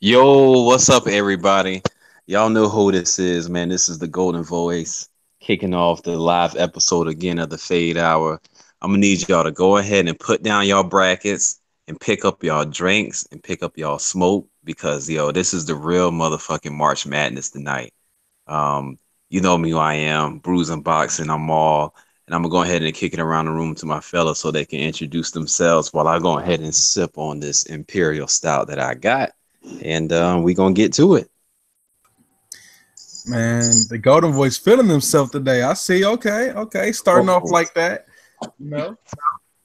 Yo, what's up, everybody? Y'all know who this is, man. This is the Golden Voice kicking off the live episode again of the Fade Hour. I'm gonna need y'all to go ahead and put down y'all brackets and pick up y'all drinks and pick up y'all smoke because this is the real motherfucking March Madness tonight. You know me who I am, Bruising Boxing, I'm all, and I'm gonna go ahead and kick it around the room to my fellas so they can introduce themselves while I go ahead and sip on this Imperial Stout that I got. And we gonna get to it. Man, the Golden Voice feeling himself today. I see. Okay. Starting off like that. You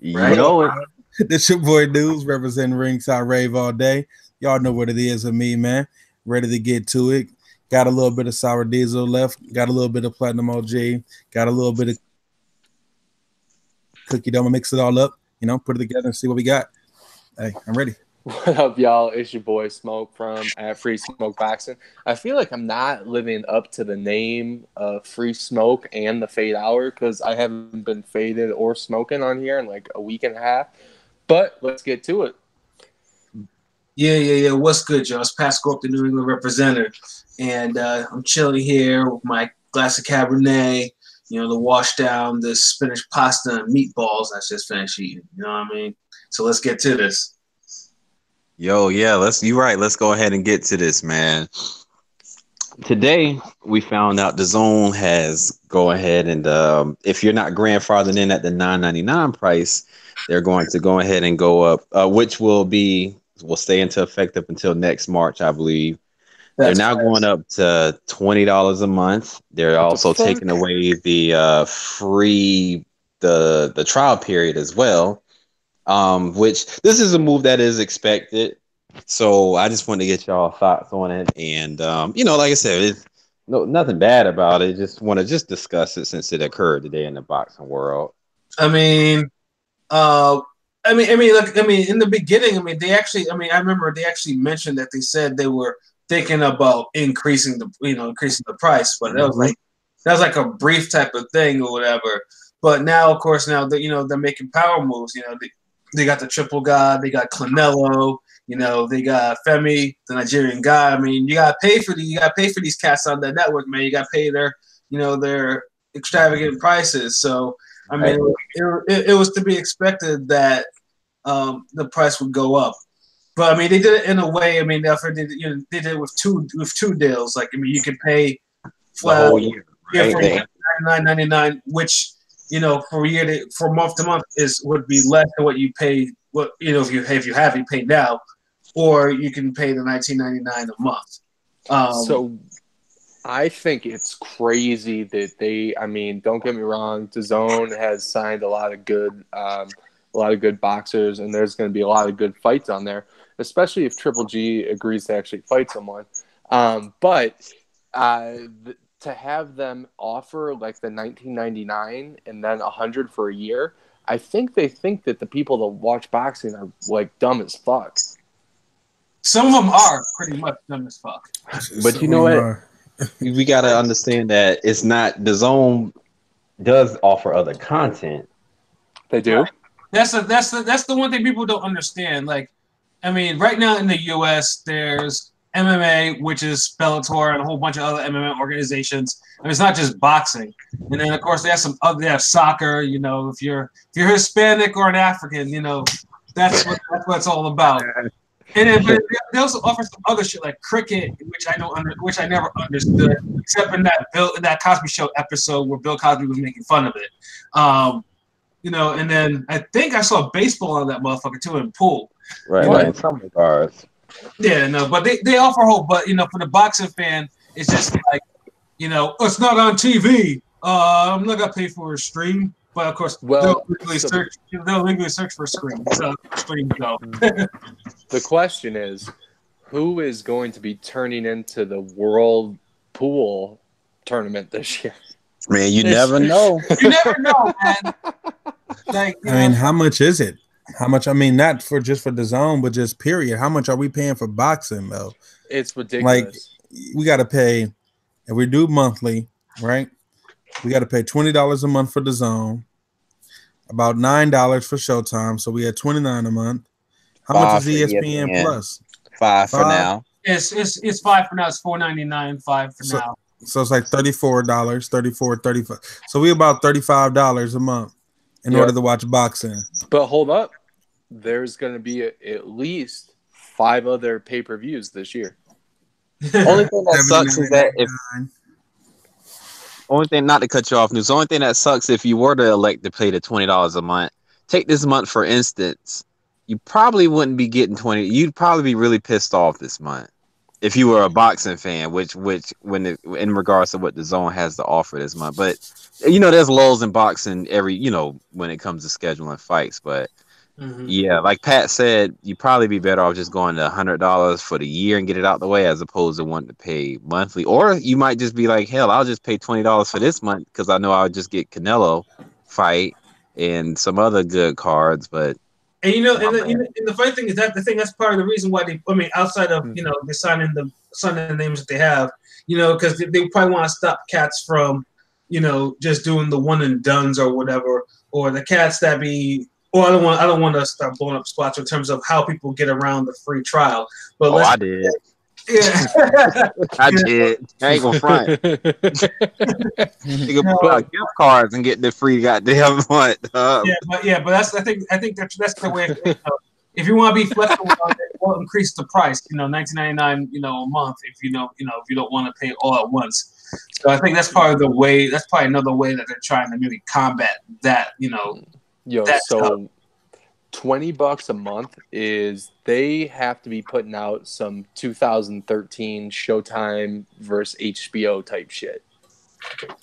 know it. This your boy Dudes representing Ringside Rave all day. Y'all know what it is with me, man. Ready to get to it. Got a little bit of sour diesel left. Got a little bit of platinum OG. Got a little bit of cookie dough. Mix it all up. Put it together and see what we got. Hey, I'm ready. What up, y'all? It's your boy Smoke from Free Smoke Boxing. I feel like I'm not living up to the name of Free Smoke and the Fade Hour because I haven't been faded or smoking on here in like a week and a half. But let's get to it. Yeah. What's good, y'all? It's Pascal, the New England representative. And I'm chilling here with my glass of Cabernet, the wash down, the spinach pasta and meatballs I just finished eating. You know what I mean? So let's get to this. Yo, yeah, you're right. Let's go ahead and get to this, man. Today we found out DAZN has go ahead and if you're not grandfathered in at the $9.99 price, they're going to go ahead and go up, which will stay into effect up until next March, I believe. They're now going up to $20 a month. They're also taking away the free the trial period as well. Which this is a move that is expected. So I just wanted to get y'all thoughts on it. And, like I said, it's nothing bad about it. Just want to discuss it since it occurred today in the boxing world. In the beginning, I remember they actually mentioned that they said they were thinking about increasing the price, but that was like a brief type of thing or whatever. But now, of course, they're making power moves. They got the Triple God, they got Canelo, they got Femi, the Nigerian guy. I mean, you gotta pay for these cats on the network, man. You gotta pay their extravagant prices. So I mean, it was to be expected that the price would go up. But I mean, they did it in a way. I mean, they did it with two deals. Like, I mean, you can pay flat for $99.99, which for month to month would be less than what you pay. If you pay now, or you can pay the $19.99 a month. So I think it's crazy that they. I mean, don't get me wrong. DAZN has signed a lot of good boxers, and there's going to be a lot of good fights on there, especially if Triple G agrees to actually fight someone. To have them offer like the $19.99 and then $100 for a year, I think they think that the people that watch boxing are like dumb as fuck. Some of them are pretty much dumb as fuck. But you know what? We got to understand that it's not DAZN does offer other content. They do. That's the one thing people don't understand. Like, I mean, right now in the U.S., there's MMA, which is Bellator, and a whole bunch of other MMA organizations. I mean, it's not just boxing. And then, of course, they have soccer. If you're Hispanic or an African, that's what it's all about. And then they also offer some other shit like cricket, which I never understood, except in that Cosby Show episode where Bill Cosby was making fun of it. And then I think I saw baseball on that motherfucker too in pool. Right, in some regards. Yeah, no, but they offer hope. But for the boxing fan, it's just like, it's not on TV. I'm not gonna pay for a stream. But of course, they'll legally search for stream. So stream go. The question is, who is going to be turning into the World Pool Tournament this year? Man, you never know. You never know, man. How much is it? How much? I mean, not just for DAZN, but just period. How much are we paying for boxing though? It's ridiculous. Like, we got to pay, if we do monthly, right? We got to pay $20 a month for DAZN, about $9 for Showtime, so we had $29 a month. How much is ESPN Plus? $5 for now. It's five for now. It's $4.99. Five for now. So it's like $34, 35. So we about $35 a month in order to watch boxing. But hold up, there's going to be at least 5 other pay-per-views this year. Only thing that sucks is that if only thing, not to cut you off, news. The only thing that sucks if you were to elect to pay the $20 a month. Take this month for instance, you probably wouldn't be getting 20. You'd probably be really pissed off this month if you were a boxing fan. In regards to what the Zone has to offer this month, but there's lulls in boxing when it comes to scheduling fights, but. Yeah, like Pat said, you'd probably be better off just going to $100 for the year and get it out the way as opposed to wanting to pay monthly. Or you might just be like, hell, I'll just pay $20 for this month because I know I'll just get Canelo fight and some other good cards. But and the funny thing is that's part of the reason why outside of they signing the names that they have, because they probably want to stop cats from just doing the one and dones or whatever, or the cats that be. Well, I don't want to start blowing up spots in terms of how people get around the free trial. But I did. Yeah, I did. I ain't gonna front. You can pull out gift cards and get the free goddamn month. But that's I think that's the way. If you want to be flexible, we'll increase the price. $19.99 a month. If you don't want to pay all at once. So I think that's part of the way. That's probably another way that they're trying to maybe combat that. So $20 a month is they have to be putting out some 2013 Showtime versus HBO type shit.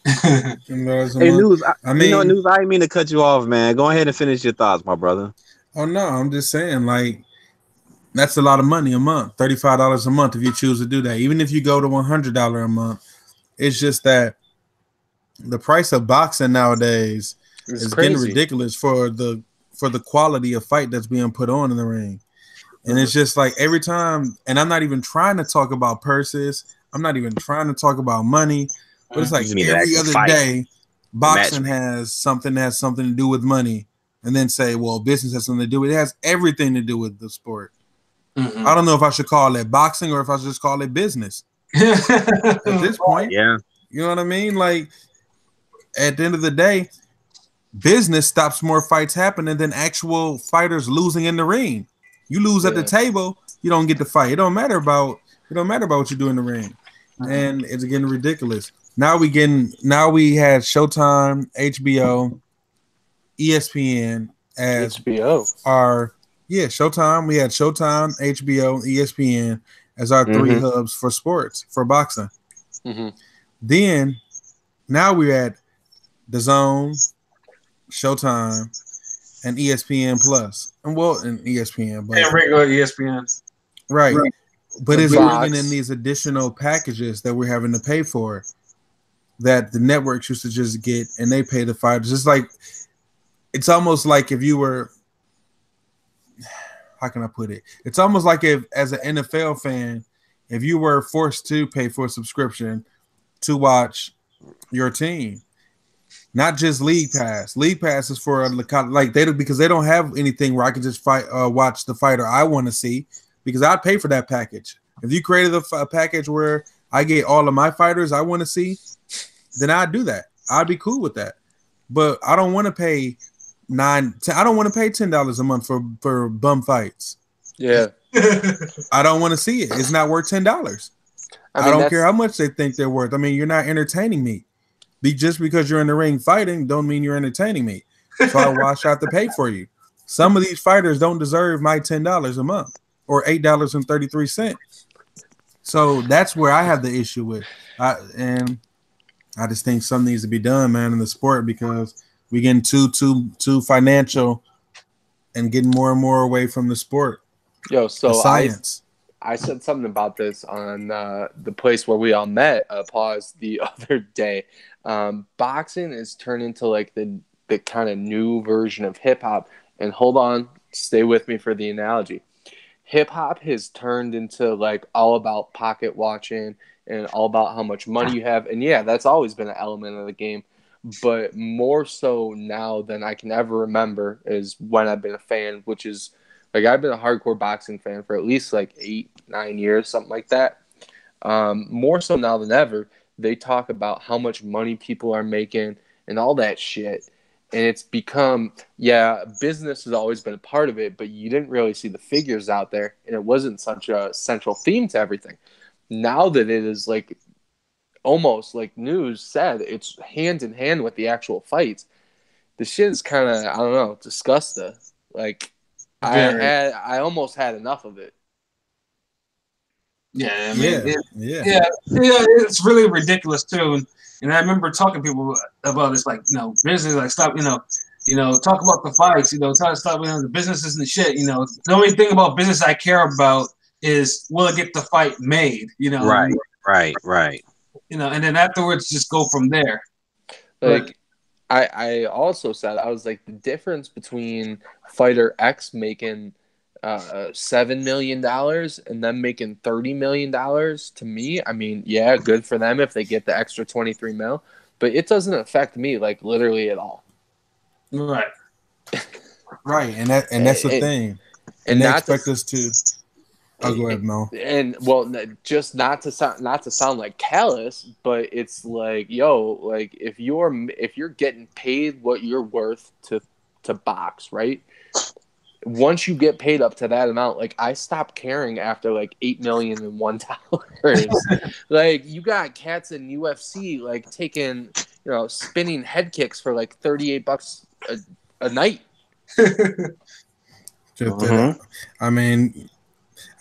Hey, News. News. I didn't mean to cut you off, man. Go ahead and finish your thoughts, my brother. Oh no, I'm just saying, like, that's a lot of money a month. $35 a month if you choose to do that. Even if you go to $100 a month, it's just that the price of boxing nowadays. It's getting ridiculous for the quality of fight that's being put on in the ring. And it's just like every time, and I'm not even trying to talk about purses. I'm not even trying to talk about money. But it's like every other day, boxing has something to do with money. And then say, well, business has something to do with it. It has everything to do with the sport. Mm-hmm. I don't know if I should call it boxing or if I should just call it business. At this point, yeah. You know what I mean? Like, at the end of the day, business stops more fights happening than actual fighters losing in the ring. You lose at the table, you don't get the fight. It don't matter about what you do in the ring. And it's getting ridiculous. Now we had Showtime, HBO, ESPN as our Showtime. We had Showtime, HBO, ESPN as our 3 hubs for sports, for boxing. Mm-hmm. Then now we're at DAZN, Showtime, and ESPN Plus, and ESPN, but regular ESPN, right? But it's bringing in these additional packages that we're having to pay for, that the networks used to just get, and they pay the fighters. It's almost like if you were, how can I put it? It's almost like if, as an NFL fan, if you were forced to pay for a subscription to watch your team. Not just League Pass. League Pass is for because they don't have anything where I can just watch the fighter I want to see, because I'd pay for that package. If you created a package where I get all of my fighters I want to see, then I'd do that. I'd be cool with that. But I don't want to pay I don't want to pay $10 a month for bum fights. Yeah. I don't want to see it. It's not worth $10. I don't care how much they think they're worth. I mean, you're not entertaining me. Just because you're in the ring fighting don't mean you're entertaining me. So I have to pay for you. Some of these fighters don't deserve my $10 a month or $8.33. So that's where I have the issue with. And I just think something needs to be done, man, in the sport, because we're getting too financial and getting more and more away from the sport. So the science. I said something about this on the place where we all met, Pause, the other day. Boxing is turned into like the kind of new version of hip hop. And hold on, stay with me for the analogy. Hip hop has turned into like all about pocket watching and all about how much money you have. And yeah, that's always been an element of the game. But more so now than I can ever remember is when I've been a fan, which is Like I've been a hardcore boxing fan for at least like 8-9 years, something like that. More so now than ever, they talk about how much money people are making and all that shit. And it's become, yeah, business has always been a part of it, but you didn't really see the figures out there, and it wasn't such a central theme to everything. Now that it is like almost like news said, it's hand in hand with the actual fights. The shit is kind of, I don't know, disgusting. Like I almost had enough of it. Yeah, I mean, yeah, it's really ridiculous too. And I remember talking to people about this, like, business, like, stop, talk about the fights, try to stop, the business isn't shit, The only thing about business I care about is will it get the fight made, Right. And then afterwards just go from there. Like, I also said, I was like, the difference between Fighter X making $7 million and them making $30 million, to me, I mean, yeah, good for them if they get the extra 23 mil, but it doesn't affect me like literally at all. Right. Right, and that's the thing. And they expect us to. I'll go ahead, Mel. And well, just not to sound like callous, but it's like, yo, like if you're getting paid what you're worth to box, right? Once you get paid up to that amount, like I stopped caring after like $8,001. Like you got cats in UFC like taking, spinning head kicks for like $38 a night. I mean,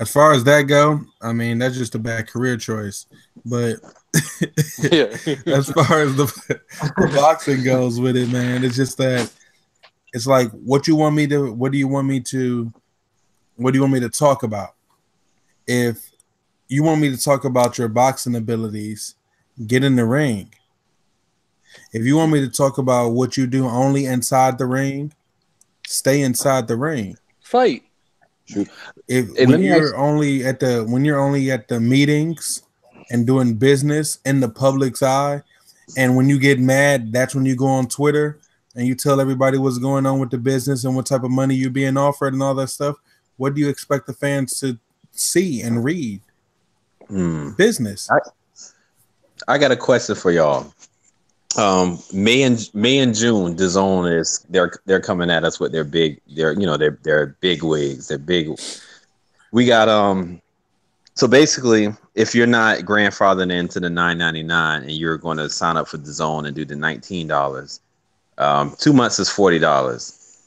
as far as that go, I mean that's just a bad career choice. But as far as the boxing goes with it, man, it's just that. It's like, what do you want me to talk about? If you want me to talk about your boxing abilities, get in the ring. If you want me to talk about what you do only inside the ring, stay inside the ring. Fight. When you're only at the meetings and doing business in the public's eye, and when you get mad, that's when you go on Twitter and you tell everybody what's going on with the business and what type of money you're being offered and all that stuff. What do you expect the fans to see and read? Business. I got a question for y'all. May and June, DAZN is they're coming at us with their big wigs. They're big. We got so basically, if you're not grandfathered into the $9.99 and you're going to sign up for DAZN and do the $19. 2 months is $40.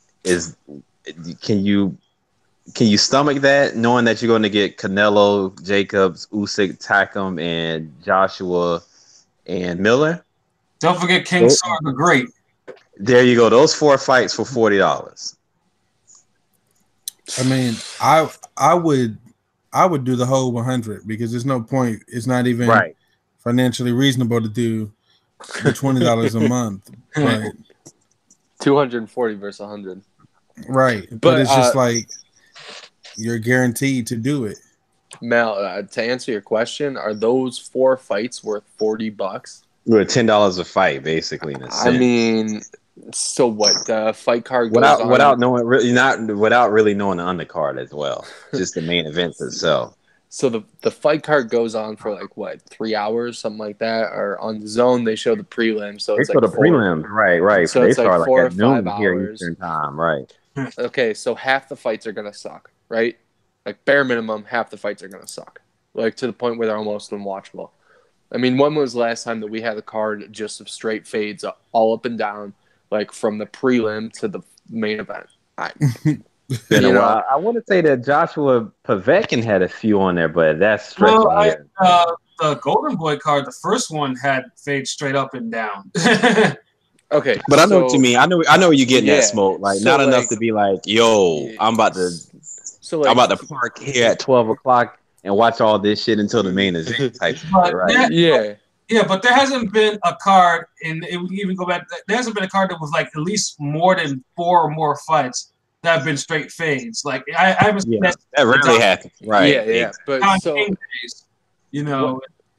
Can you stomach that, knowing that you're going to get Canelo, Jacobs, Usyk, Takam, and Joshua and Miller? Don't forget King Sword the Great. There you go. Those 4 fights for $40. I mean, I would do the whole 100 because there's no point. It's not even financially reasonable to do the $20 a month. But 240 versus 100. Right. But it's just like you're guaranteed to do it. Mel, to answer your question, are those 4 fights worth $40? We're $10 a fight, basically. In a sense. I mean, so what? The fight card goes without knowing without really knowing the undercard as well, just the main events itself. So the fight card goes on for like what, 3 hours, something like that, or on DAZN they show the prelims. So it's like the prelims, right. So it's like 4 or 5 hours here Eastern time, right? Okay, so half the fights are gonna suck, right? Like bare minimum, half the fights are gonna suck, like to the point where they're almost unwatchable. I mean, when was the last time that we had a card just of straight fades all up and down, like from the prelim to the main event? Been a while. I want to say that Joshua Povetkin had a few on there, but that's stretching here. The Golden Boy card, the first one had fade straight up and down. Okay, but I know what you mean. I know you're getting that smoke. Like, not enough to be like, yo, I'm about to park here at 12 o'clock and watch all this shit until the main event type shit, right? Yeah, but there hasn't been a card, and it would even go back. There hasn't been a card that was like at least more than 4 or more fights that have been straight fades. Like I haven't seen that rarely happens, right? Yeah. But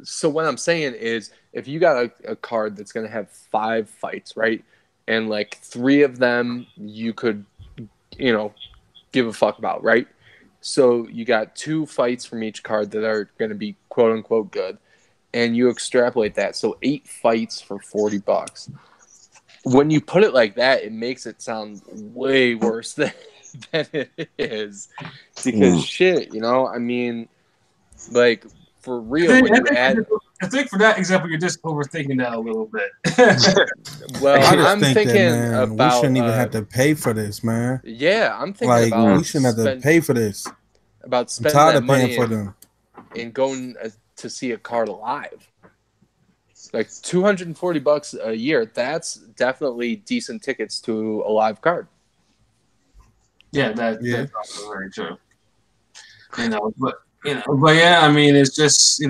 so what I'm saying is, if you got a card that's gonna have 5 fights, right, and like 3 of them you could, give a fuck about, right? So you got 2 fights from each card that are going to be quote unquote good, and you extrapolate that. So 8 fights for $40. When you put it like that, it makes it sound way worse than it is. Because shit, you know, I mean, like for real, I think for that example, you're just overthinking that a little bit. Well, I'm thinking that, man, about we shouldn't even have to pay for this, man. Yeah, I'm thinking like about we shouldn't have to pay for this. About spending I'm tired that of paying money for them and going to see a card live. Like $240 a year. That's definitely decent tickets to a live card. Yeah, that's also very true. You know, but yeah, I mean, it's just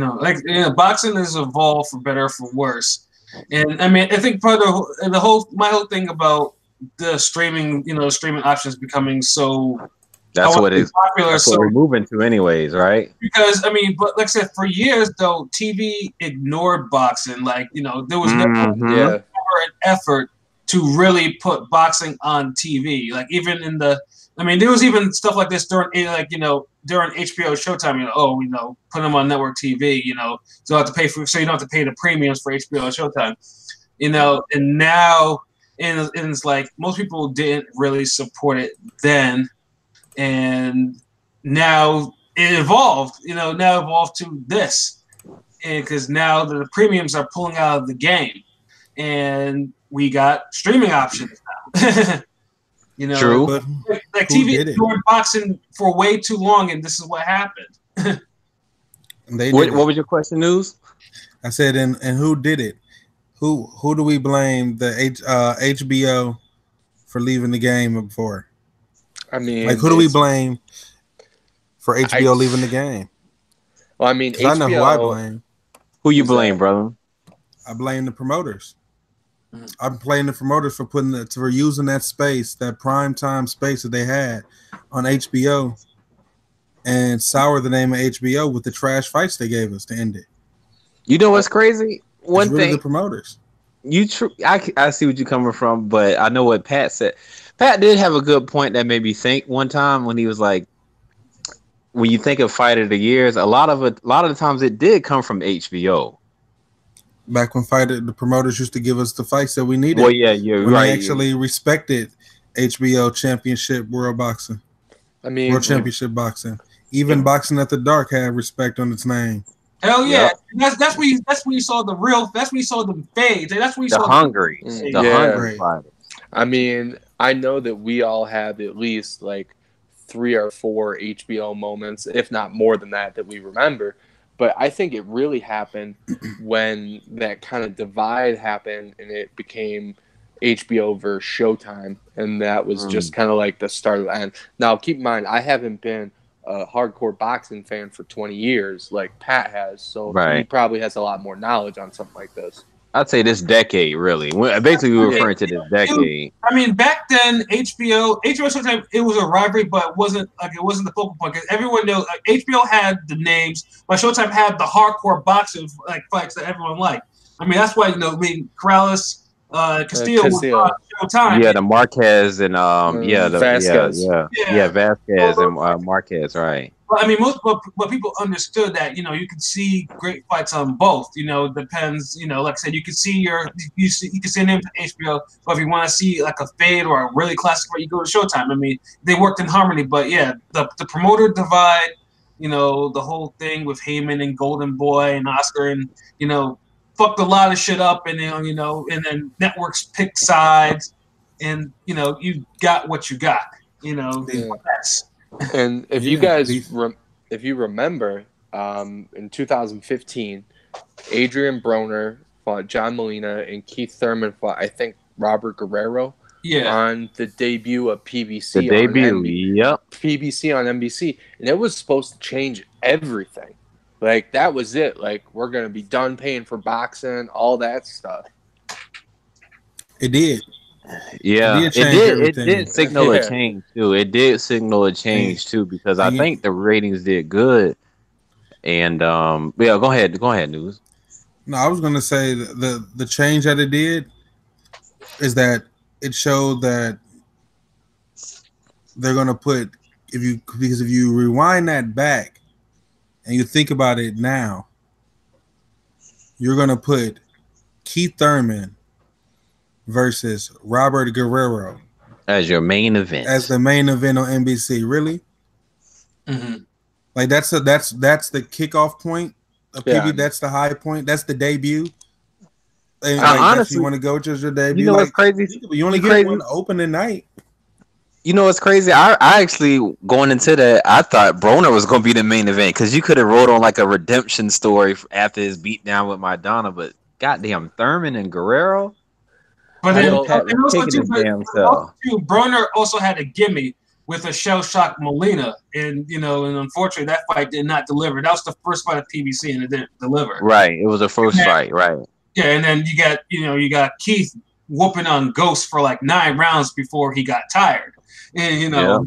boxing has evolved for better or for worse, and I mean, I think part of my whole thing about the streaming options becoming so that's what is popular. That's what we're moving to, anyways, right? Because I mean, but like I said, for years though, TV ignored boxing. Like there was never an effort to really put boxing on TV. Like even there was even stuff like this during during HBO Showtime. Put them on network TV. So you don't have to pay so you don't have to pay the premiums for HBO Showtime. And now and it's like most people didn't really support it then, and now it evolved. Now evolved to this, and because now the premiums are pulling out of the game, and we got streaming options now. True. Like TV ignored boxing for way too long, and this is what happened. What was your question, News? I said, and who did it? Who do we blame? The HBO for leaving the game before? I mean, like who do we blame for HBO leaving the game? Well, I mean, HBO, I know who I blame. Who you blame, brother? I blame the promoters. I'm blaming the promoters for for using that space, that prime time space that they had on HBO, and sour the name of HBO with the trash fights they gave us to end it. You know what's crazy? One thing, the promoters. I see what you're coming from, but I know what Pat said. Pat did have a good point that made me think one time when he was like, when you think of Fight of the Years, a lot of the times it did come from HBO. Back when the promoters used to give us the fights that we needed. Well, yeah, you're when right. They actually respected HBO Championship World Boxing. I mean, World Championship Boxing. Even Boxing at the Dark had respect on its name. Hell yeah! Yep. That's when you saw the real. That's when you saw them fade. That's when you saw hungry fighters. I mean, I know that we all have at least like 3 or 4 HBO moments, if not more than that we remember. But I think it really happened when that kind of divide happened and it became HBO versus Showtime. And that was just kind of like the start of the end. Now, keep in mind, I haven't been a hardcore boxing fan for 20 years like Pat has. So he probably has a lot more knowledge on something like this. I'd say this decade, really. Basically, we're referring to this decade. I mean, back then, HBO Showtime, it was a rivalry, but it wasn't the focal point because everyone knows HBO had the names, but Showtime had the hardcore boxing fights that everyone liked. I mean, that's why Corrales, Castillo was on Showtime. Yeah, the Marquez and Vasquez. Vasquez and Marquez, right? Well, I mean, but people understood that you could see great fights on both. Depends. Like I said, you can see you can see names on HBO, but if you want to see like a fade or a really classic fight, you go to Showtime. I mean, they worked in harmony, but yeah, the promoter divide, the whole thing with Heyman and Golden Boy and Oscar, and fucked a lot of shit up, and then and then networks picked sides, and you got what you got. That's. And if you guys, if you remember, in 2015, Adrian Broner fought John Molina and Keith Thurman fought, I think, Robert Guerrero. Yeah. On the debut of PBC. PBC on NBC, and it was supposed to change everything. Like that was it. Like we're gonna be done paying for boxing, all that stuff. It did. Yeah, it did signal a change too. It did signal a change too because I think the ratings did good. And go ahead, News. No, I was gonna say the change that it did is that it showed that they're gonna put because if you rewind that back and you think about it now, you're gonna put Keith Thurman versus Robert Guerrero as your main event, as the main event on NBC. Really? Mm-hmm. Like that's the kickoff point of PB. That's the high point. That's the debut. And honestly, you want to go to your debut? You know what's crazy? You only get one opening night. You know what's crazy? I actually, going into that, I thought Broner was going to be the main event because you could have wrote on like a redemption story after his beatdown with Maidana, but goddamn Thurman and Guerrero. But then Broner also had a gimme with a shell-shocked Molina, and unfortunately that fight did not deliver. That was the first fight of PBC, and it didn't deliver. Right, it was the first fight, right? Yeah, and then you got Keith whooping on Ghost for like 9 rounds before he got tired. And I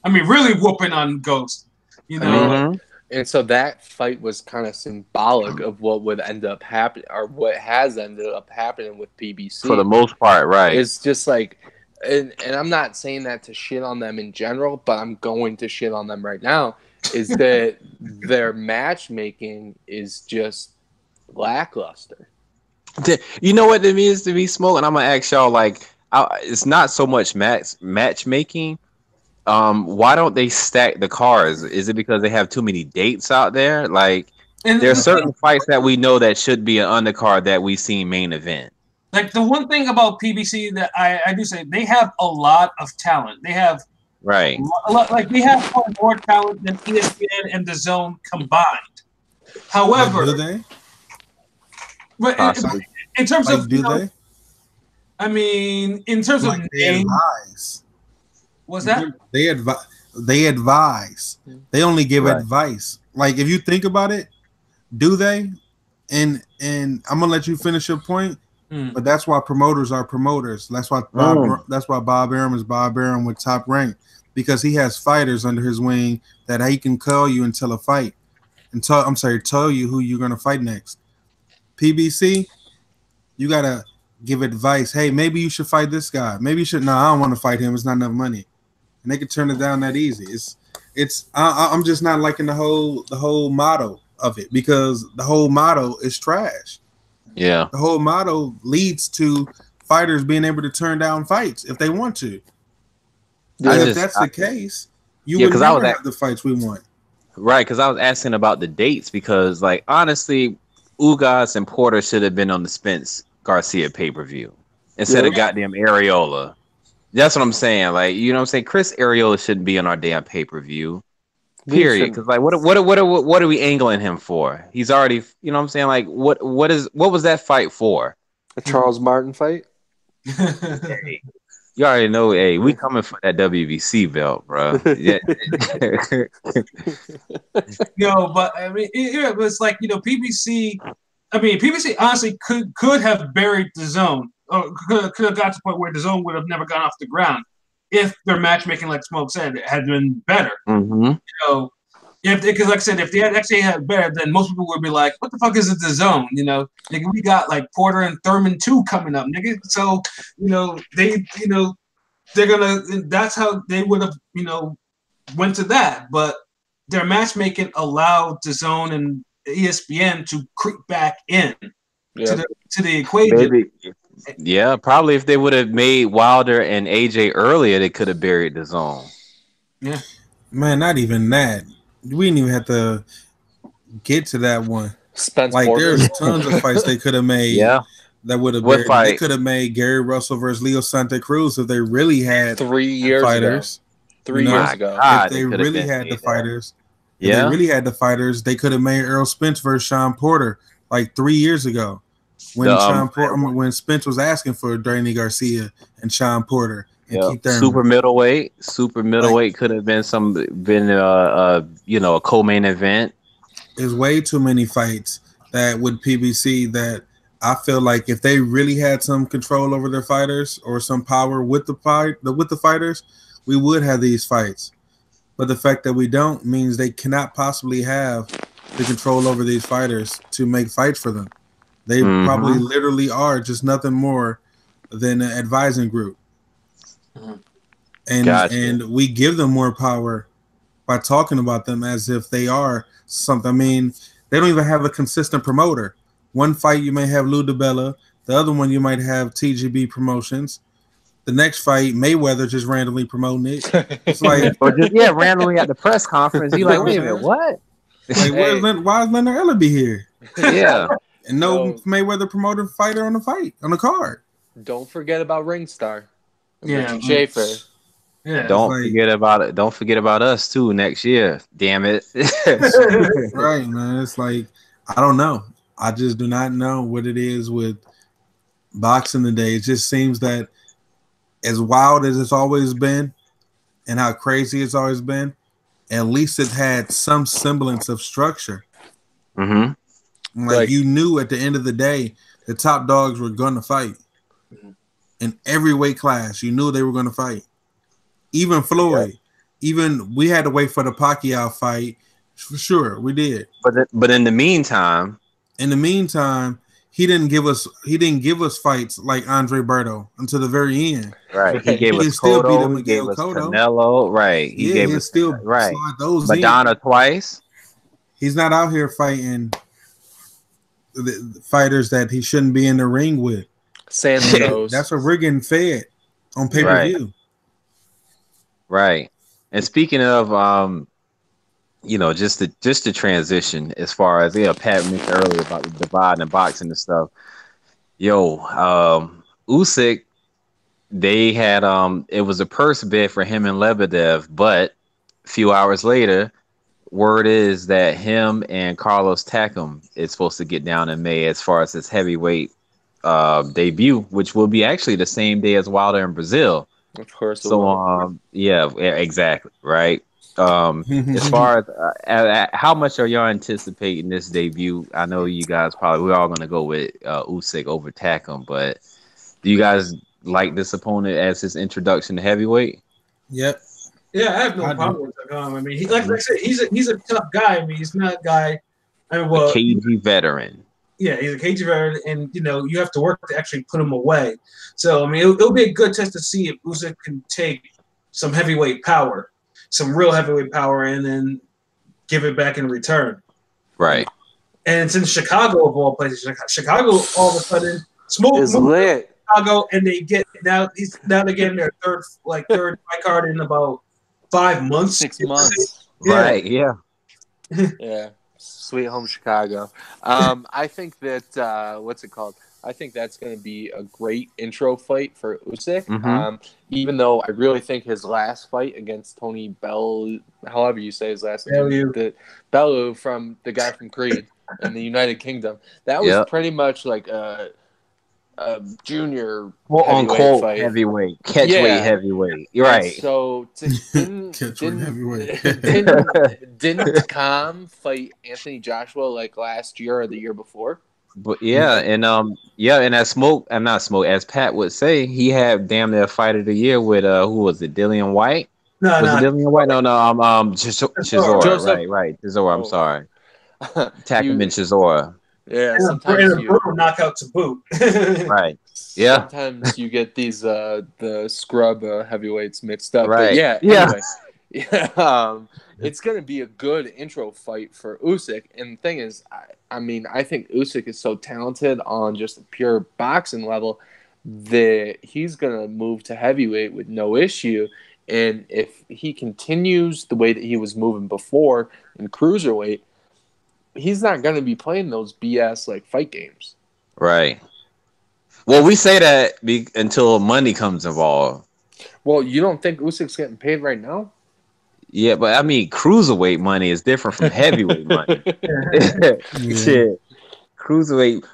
mean, really whooping on Ghost. And so that fight was kind of symbolic of what would end up happening, or what has ended up happening with PBC for the most part, right? It's just like, and I'm not saying that to shit on them in general, but I'm going to shit on them right now. Is that their matchmaking is just lackluster. You know what it means to be Smoke, and I'm gonna ask y'all like. It's not so much matchmaking. Why don't they stack the cards? Is it because they have too many dates out there? Like, there are certain fights that we know that should be an undercard that we see main event. Like, the one thing about PBC that I do say, they have a lot of talent. They have a lot, like they have more talent than ESPN and DAZN combined. However, do they? But in terms of do they? I mean, in terms of name, what's that? They advise. They only give advice. Like, if you think about it, do they? And I'm gonna let you finish your point. But that's why promoters are promoters. That's why Bob Arum is Bob Arum with Top Rank, because he has fighters under his wing that he can call you and tell a fight, and tell you who you're gonna fight next. PBC, you gotta give advice. Hey, maybe you should fight this guy. Maybe you should. No, I don't want to fight him. It's not enough money, and they could turn it down that easy. I'm just not liking the whole motto of it, because the whole motto is trash. Yeah, the whole motto leads to fighters being able to turn down fights if they want to. If that's the case, you would never have the fights we want. Right, because I was asking about the dates, because like honestly, Ugas and Porter should have been on the Spence Garcia pay-per-view instead of goddamn Areola. That's what I'm saying. Like, you know what I'm saying? Chris Areola shouldn't be on our damn pay-per-view. Period. Because like, what are we angling him for? He's already, you know what I'm saying? Like, what was that fight for? A Charles Martin fight? Hey, you already know. Hey, we coming for that WBC belt, bro. Yeah. But I mean, it's like PBC. I mean, PBC honestly could have buried DAZN, or could have got to the point where DAZN would have never gone off the ground if their matchmaking, like Smoke said, had been better. Mm-hmm. Because like I said, if they had actually had better, then most people would be like, "What the fuck is a DAZN?" Nigga, we got like Porter and Thurman 2 coming up, nigga. So they're gonna. That's how they would have went to that, but their matchmaking allowed DAZN and ESPN to creep back in to the equation. Maybe. Yeah, probably if they would have made Wilder and AJ earlier, they could have buried DAZN. Yeah, man, not even that. We didn't even have to get to that one. Spence like Porter. There's tons of fights they could have made. Yeah, that would have buried. They could have made Gary Russell versus Leo Santa Cruz if they really had 3 years fighters. Ago. 3 years ago, if they really had the fighters. If they really had the fighters, they could have made Errol Spence versus Sean Porter like 3 years ago, when Spence was asking for Danny Garcia and Sean Porter and Keith Thurman. Super middleweight could have been a co-main event. There's way too many fights that with PBC that I feel like if they really had some control over their fighters or some power with the fighters, we would have these fights. But the fact that we don't means they cannot possibly have the control over these fighters to make fights for them. They probably literally are just nothing more than an advising group. and we give them more power by talking about them as if they are something. I mean, they don't even have a consistent promoter. One fight you may have Lou DiBella, the other one you might have TGB Promotions. The next fight, Mayweather just randomly promoting it. It's like, or just randomly at the press conference. You like, wait a minute, what? Like, why is Leonard Ellerby here? Yeah, and no Mayweather promoter fighter on the card. Don't forget about Ringstar. Yeah, Richard Schaefer. Yeah, don't forget about it. Don't forget about us too next year. Damn it! Right, man. It's like, I don't know. I just do not know what it is with boxing today. It just seems that as wild as it's always been and how crazy it's always been, at least it had some semblance of structure. Mm-hmm. Like, you knew at the end of the day, the top dogs were going to fight. In every weight class, you knew they were going to fight. Even Floyd. Even we had to wait for the Pacquiao fight. For sure, we did. But in the meantime, he didn't give us fights like Andre Berto until the very end. Right. He gave us still beat him Cotto, he gave us Cotto. Canelo. Right. He gave us still right. Those Madonna twice. He's not out here fighting the fighters that he shouldn't be in the ring with. Santos. That's what we're getting fed on pay-per-view. Right. And speaking of just the transition as far as Pat mentioned earlier about the divide and boxing and stuff. Usyk, they had it was a purse bid for him and Lebedev, but a few hours later, word is that him and Carlos Takam is supposed to get down in May as far as his heavyweight debut, which will be actually the same day as Wilder in Brazil. Of course. So yeah, exactly, right. As far as how much are y'all anticipating this debut? I know you guys we're all gonna go with Usyk over Takam, but do you guys like this opponent as his introduction to heavyweight? Yep. Yeah, I have no problem with Takam. I mean, like I said, he's a tough guy. I mean, he's not a guy. A cagey veteran. Yeah, he's a cagey veteran, and you have to work to actually put him away. So I mean, it'll be a good test to see if Usyk can take some heavyweight power, some real heavyweight power, and then give it back in return. Right. And it's in Chicago of all places. Chicago all of a sudden is lit. Chicago, and they get now they're getting their third fight card in about 5 months. 6 months. Yeah. Right. Yeah. Yeah. Sweet home Chicago. I think that what's it called? I think that's going to be a great intro fight for Usyk. Mm-hmm. Even though I really think his last fight against Tony Bell, however you say his last name, Bellew from the guy from Creed in the United Kingdom, that was pretty much like a junior heavyweight fight. Heavyweight, catchweight heavyweight. You're right. So didn't Takam fight Anthony Joshua like last year or the year before? But and as Pat would say, he had damn near fight of the year with who was it? Dillian White? No, Dillian White? No, Chisora. Right. Chisora, I'm sorry. Takam and Chisora. Yeah, and sometimes a brutal knockout to boot. Right. Yeah. Sometimes you get these the scrub heavyweights mixed up. Right. But anyway. Yeah. It's going to be a good intro fight for Usyk. And the thing is, I mean, I think Usyk is so talented on just a pure boxing level that he's going to move to heavyweight with no issue. And if he continues the way that he was moving before in cruiserweight, he's not going to be playing those BS like fight games. Right. Well, we say that until money comes involved. Well, you don't think Usyk's getting paid right now? Yeah, but I mean, cruiserweight money is different from heavyweight money. Shit, cruiserweight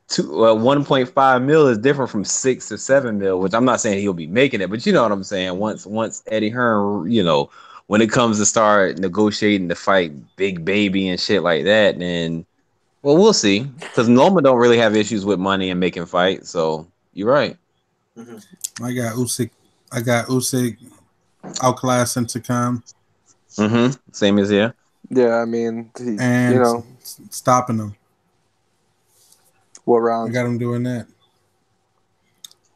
1.5 mil is different from 6 or 7 mil. Which I'm not saying he'll be making it, but you know what I'm saying. Once Eddie Hearn, when it comes to start negotiating the fight, Big Baby and shit like that, then we'll see. Because Loma don't really have issues with money and making fights. So you're right. Mm-hmm. I got Usyk outclassing Takam. Same as here. Yeah, I mean, stopping them. What round? I got him doing that.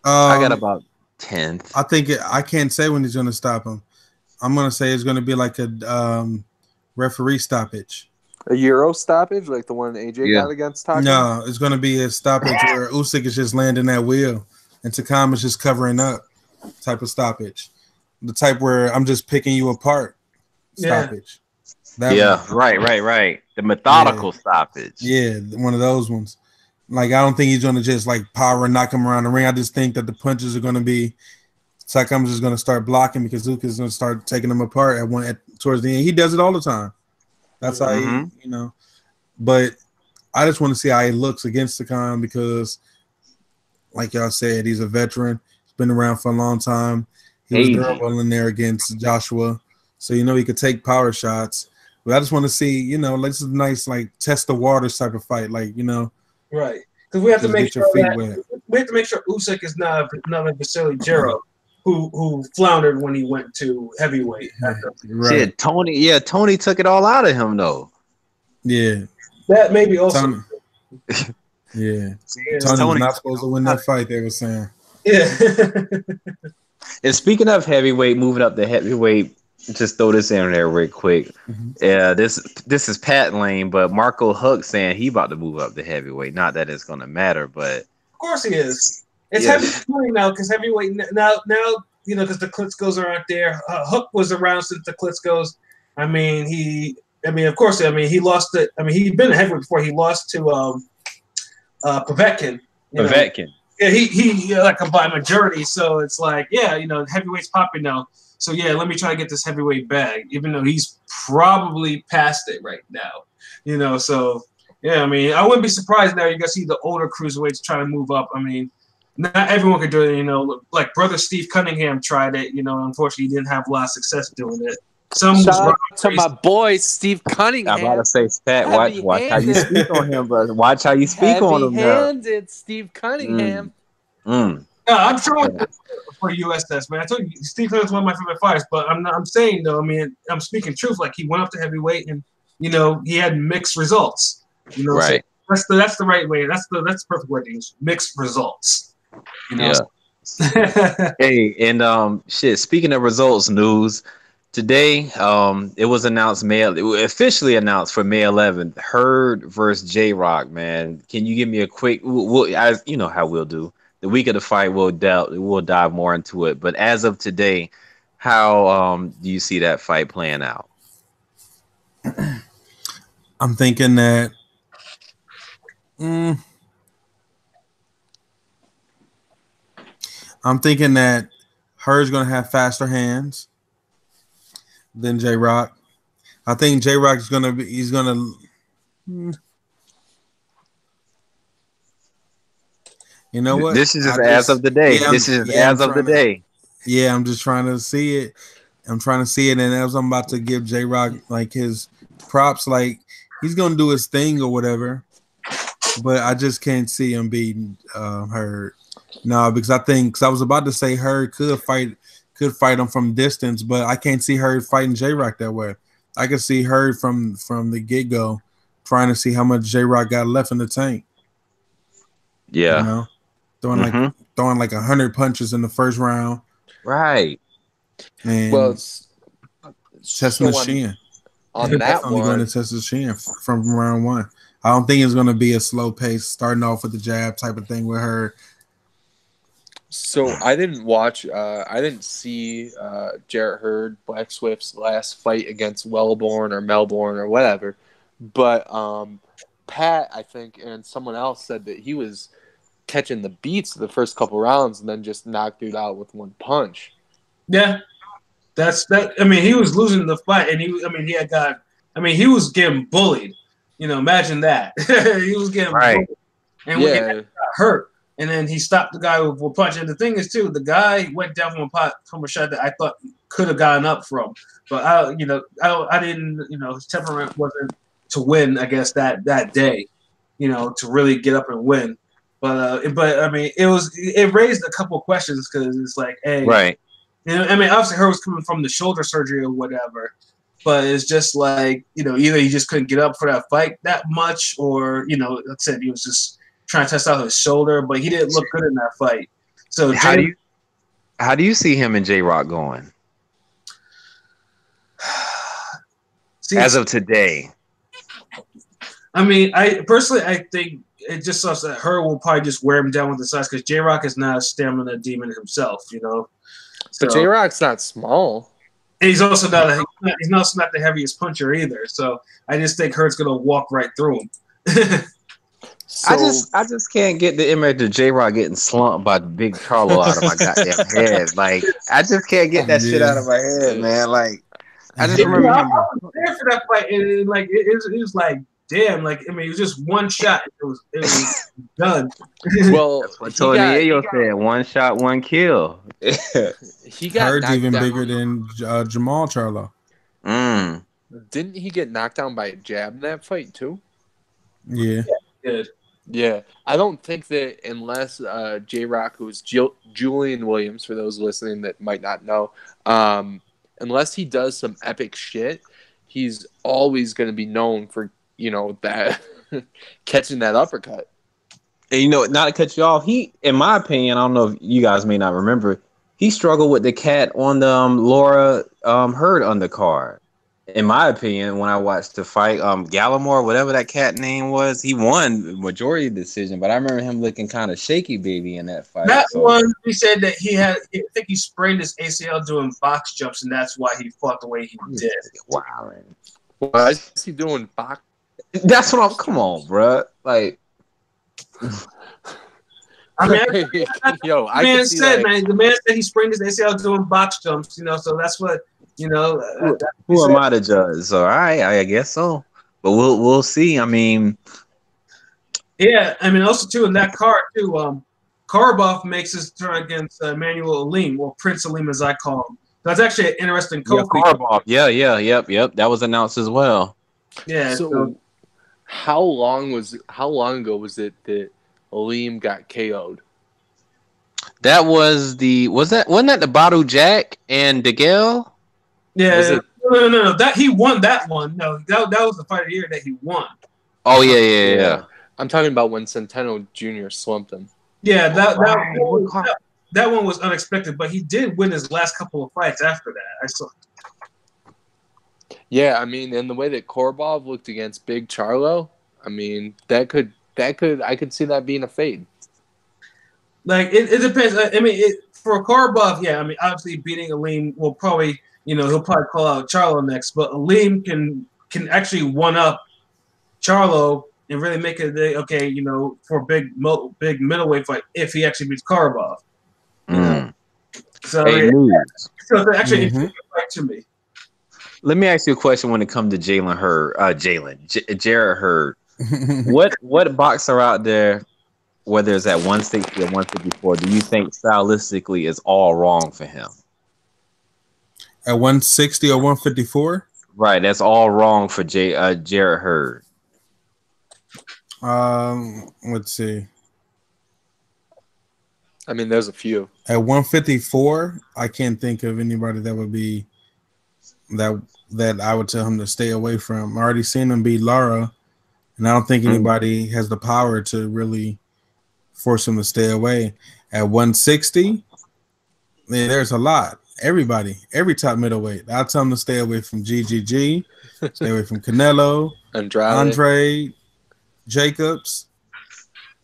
I got about 10th. I can't say when he's going to stop him. I'm going to say it's going to be like a referee stoppage. A Euro stoppage, like the one AJ got against Takam? No, it's going to be a stoppage where Usyk is just landing that wheel and Takam is just covering up type of stoppage. The type where I'm just picking you apart stoppage. Right. The methodical stoppage. Yeah, one of those ones. Like, I don't think he's going to just, like, power and knock him around the ring. I just think that the punches are going to be Takam's just going to start blocking because Usyk is going to start taking him apart towards the end. He does it all the time. That's how he, But I just want to see how he looks against Takam because, like y'all said, he's a veteran. He's been around for a long time. He was durable in there against Joshua. So, he could take power shots. But I just want to see, this is a nice, like, test the waters type of fight. Like, Right. Because we have to make sure Usyk is not another Vasily Jiro who floundered when he went to heavyweight. Right. Tony took it all out of him, though. Yeah. That maybe also. Tony was not supposed to win that fight, they were saying. Yeah. And speaking of heavyweight, moving up to heavyweight, just throw this in there real quick. Yeah, this is Pat Lane, but Marco Huck saying he about to move up to heavyweight. Not that it's gonna matter, but of course he is. It's heavyweight now because heavyweight now because the Klitschko's aren't there. Hook was around since the Klitschko's. He lost it. He'd been a heavyweight before. He lost to Povetkin. Povetkin. Yeah, he like by majority. So it's like, heavyweight's popping now. So, let me try to get this heavyweight bag, even though he's probably past it right now. So, I wouldn't be surprised now you're going to see the older cruiserweights trying to move up. Not everyone could do it, like brother Steve Cunningham tried it, unfortunately he didn't have a lot of success doing it. Shout out to my boy, Steve Cunningham. I'm about to say, Pat, watch how you speak on him, brother. Watch how you speak on him. Heavy-handed Steve Cunningham. I'm trying for USS, man. I told you, Steve Cunningham's one of my favorite fighters, but I'm saying, though, I'm speaking truth. Like, he went up to heavyweight and, he had mixed results. Right. So that's the right way. That's the perfect word to use. Mixed results. Yeah. Hey, and speaking of results news, today it was announced officially announced for May 11th, Hurd versus J-Rock, man. Can you give me a quick as you know how we'll do. The week of the fight we'll dive more into it, but as of today, how do you see that fight playing out? I'm thinking that Hurd's going to have faster hands than J-Rock. I think J-Rock is going to You know what? This is as of the day. Yeah, I'm just trying to see it. And as I'm about to give J-Rock like his props, like he's gonna do his thing or whatever. But I just can't see him beating Hurd. No, because I was about to say Hurd could fight him from distance, but I can't see Hurd fighting J-Rock that way. I can see Hurd from the get-go trying to see how much J-Rock got left in the tank. Yeah. Throwing like 100 punches in the first round. Right. And testing the shin. On that one, going to test the shin from round one. I don't think it's going to be a slow pace, starting off with the jab type of thing with her. So I didn't see Jarrett Hurd, Black Swift's last fight against Wellborn or Melbourne or whatever. But Pat, I think, and someone else said that he was catching the beats the first couple rounds and then just knocked dude out with one punch. Yeah. That's that. He was losing the fight and he was getting bullied. Imagine that. He was getting bullied. And when he got hurt, and then he stopped the guy with a punch. And the thing is, too, the guy went down from a shot that I thought could have gotten up from. But I didn't, his temperament wasn't to win, I guess, that day, to really get up and win. But it raised a couple of questions because it's like, hey, right. Obviously her was coming from the shoulder surgery or whatever, but it's just like, either he just couldn't get up for that fight that much, or, like I said, he was just trying to test out his shoulder, but he didn't look good in that fight. So How do you see him and J Rock going See, as of today? I mean, I think it just sucks that her will probably just wear him down with the size because J Rock is not a stamina demon himself, you know. So, But J Rock's not small. he's also he's also not the heaviest puncher either. So I just think Hurt's gonna walk right through him. So, I just can't get the image of J Rock getting slumped by Big Charlo out of my goddamn head. Like, I just can't get that shit out of my head, man. Like, I just remember I him. was there for that fight, and like it was like, damn, like I mean, it was just one shot. It was done. well, That's what Tony Ayo said. One shot, one kill. he got Hurt's knocked even down. bigger than Jamal Charlo. Didn't he get knocked down by a jab in that fight too? Yeah. Good. Yeah, I don't think that unless J Rock, who's Julian Williams, for those listening that might not know, unless he does some epic shit, he's always going to be known for that catching that uppercut. And not to cut you off, he, in my opinion, I don't know if you guys may not remember, he struggled with the cat on the Laura Hurd undercard. In my opinion, when I watched the fight, Gallimore, whatever that cat name was, he won majority decision. But I remember him looking kind of shaky, baby, in that fight. That one, he said that I think he sprained his ACL doing box jumps, and that's why he fought the way he did. Wow. Why is he doing box? That's what I'm. Come on, bro. Like, I mean, the man said he sprained his ACL doing box jumps. So that's what. Who am I to judge? So, all right, I guess so. But we'll see. I mean, yeah. I mean, also too in that card too. Karbov makes his turn against Emmanuel Alim, or Prince Alim as I call him. That's actually an interesting co-feature. Karbov. Yep. That was announced as well. Yeah. So how long ago was it that Alim got KO'd? That wasn't that the Badu Jack and DeGale? Yeah, no. That he won that one. No, that was the fight of the year that he won. Oh yeah. I'm talking about when Centeno Jr. slumped him. Yeah, that one was unexpected, but he did win his last couple of fights after that. I saw. Yeah, I mean, and the way that Korbov looked against Big Charlo, I mean, I could see that being a fade. Like it depends. I mean, for Karbov, yeah. I mean, obviously beating Alim will probably. He'll probably call out Charlo next, but Alim can actually one up Charlo and really make it okay. For a big middleweight fight if he actually beats Karbov. So it's actually a fight to me. Let me ask you a question when it comes to Jarrett Hurd. What boxer out there, whether it's at 160 or 154, do you think stylistically is all wrong for him? At 160 or 154? Right, that's all wrong for Jarrett Hurd. Let's see. I mean, there's a few. At 154, I can't think of anybody that would be that I would tell him to stay away from. I already seen him beat Lara, and I don't think anybody has the power to really force him to stay away. At 160, there's a lot. Every top middleweight. I'll tell him to stay away from GGG, stay away from Canelo, Andre, Jacobs.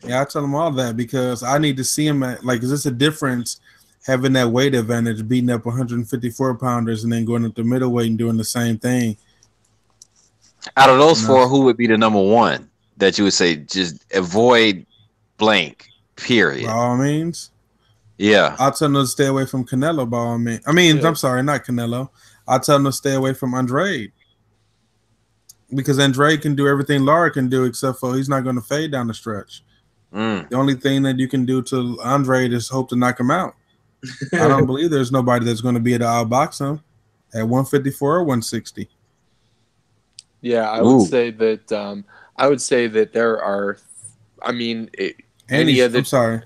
Yeah, I tell him all that because I need to see him is this a difference having that weight advantage, beating up 154 pounders and then going up to middleweight and doing the same thing? Out of those four, who would be the number one that you would say just avoid blank, period? By all means. Yeah. I'll tell him to stay away from Canelo by all means. I'm sorry, not Canelo. I'll tell him to stay away from Andre. Because Andre can do everything Lara can do except for he's not going to fade down the stretch. The only thing that you can do to Andre is hope to knock him out. I don't believe there's nobody that's going to be able to outbox him at 154 or 160. Yeah, I would say that there are. I mean, I'm sorry.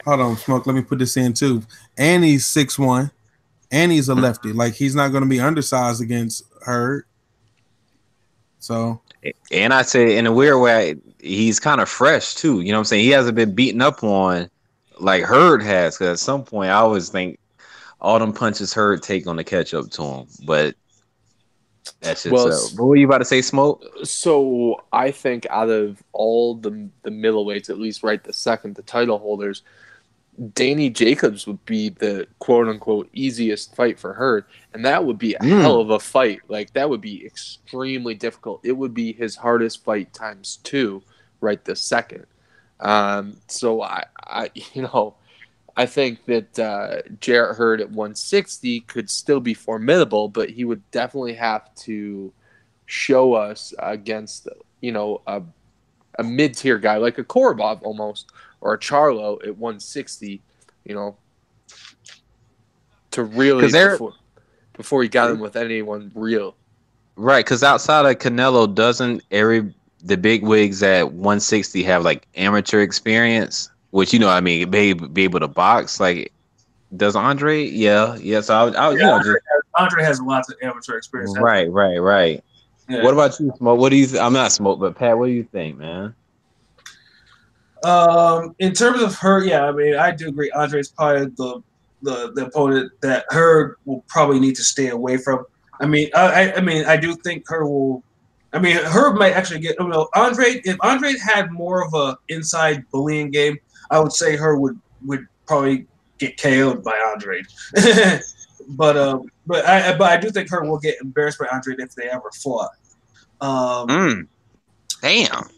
Hold on, Smoke. Let me put this in too. And he's 6'1", and he's a lefty. Like he's not going to be undersized against Hurd. So, and I say in a weird way, he's kind of fresh too. You know what I'm saying? He hasn't been beaten up on like Hurd has. Because at some point, I always think all them punches Hurd take on the catch up to him. But that's just Well, so. What were you about to say, Smoke? so I think out of all the middleweights, at least right the second, the title holders, Danny Jacobs would be the quote unquote easiest fight for Hurd, and that would be a hell of a fight. Like that would be extremely difficult. It would be his hardest fight times 2, right this second. So I I think that Jarrett Hurd at 160 could still be formidable, but he would definitely have to show us against a mid-tier guy like a Korobov almost, or a Charlo at 160, to really before he got him with anyone real. Right, because outside of Canelo, doesn't the big wigs at 160 have like amateur experience? Which I mean, be able to box. Like, does Andre? Yeah. So Andre has lots of amateur experience. Right. Yeah. What about you, Smoke? What do you? I'm not Smoke, but Pat, what do you think, man? In terms of her, yeah, I mean, I do agree. Andre's probably the opponent that Hurd will probably need to stay away from. I mean, I do think Hurd will. I mean, Hurd might actually get. Andre. If Andre had more of a inside bullying game, I would say Hurd would probably get KO'd by Andre. but I do think Hurd will get embarrassed by Andre if they ever fought. Damn.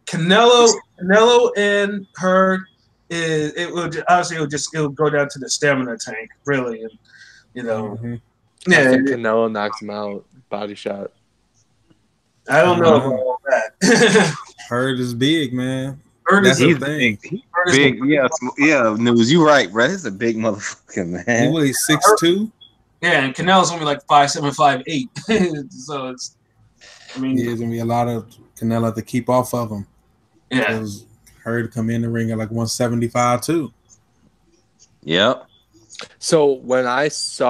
Canelo and Hurd it will go down to the stamina tank, really, and I think Canelo knocks him out, body shot. I don't know about all that. Hurd is big, man. Hurd is big. Big, yeah. News, you right, bro. He's a big motherfucker, man. He's 6'2". Yeah, and Canelo's only like 5'7", 5'8". So it's. I mean, there's gonna be a lot of Canelo to keep off of him. Yeah, because Hurd come in the ring at like 175 too. Yep. So when I was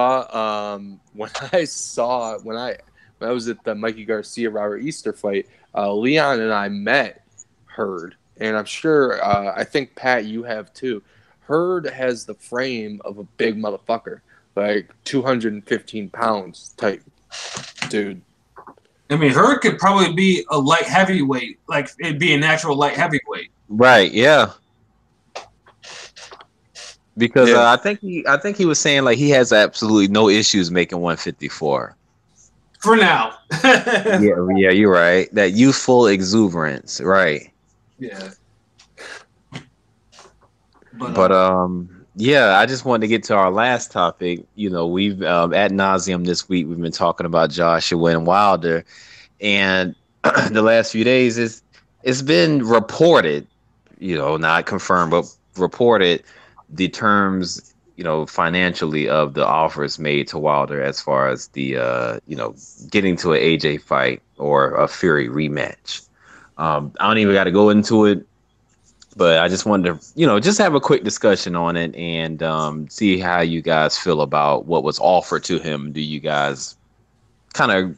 at the Mikey Garcia Robert Easter fight, Leon and I met Hurd, and I'm sure I think Pat you have too. Hurd has the frame of a big motherfucker, like 215 pounds type dude. I mean, Hurd could probably be a light heavyweight, like it'd be a natural light heavyweight. Right. Yeah. Because I think he was saying like he has absolutely no issues making 154. For now. yeah, you're right. That youthful exuberance, right? Yeah. But yeah, I just wanted to get to our last topic. We've ad nauseum this week we've been talking about Joshua and Wilder, and the last few days it's been reported, not confirmed, but reported the terms, financially of the offers made to Wilder as far as the getting to an AJ fight or a Fury rematch. I don't even got to go into it. But I just wanted to, just have a quick discussion on it and see how you guys feel about what was offered to him. Do you guys kind of